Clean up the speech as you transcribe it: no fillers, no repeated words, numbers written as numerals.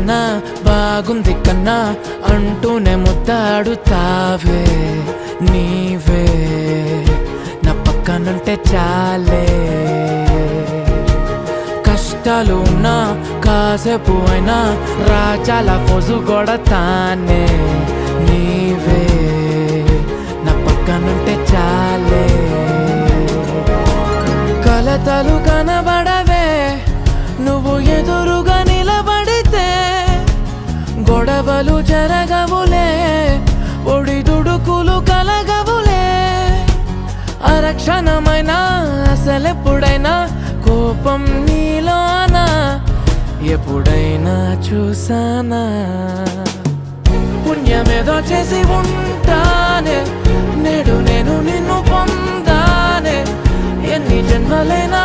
కన్నా బాగుంది కన్నా అంటూనే ముద్దాడుతావే నీవే నా పక్కనుంటే చాలే కష్టాలు ఉన్నా కాసేపు అయినా రాజాల ఫోజు కొడతానే నీవే నా పక్కనుంటే చాలే కలతలు కనబడవే నువ్వు ఎదురుగా నిలబడితే గొడవలు జరగవులే ఒడిదుడుకులు కలగవులే అరక్షణమైనా అసలెప్పుడైనా కోపం నీలోనా ఎప్పుడైనా చూసానా పుణ్యమేదో చేసి ఉంటానే నేడు నేను నిన్ను పొందానే ఎన్ని జన్మలైనా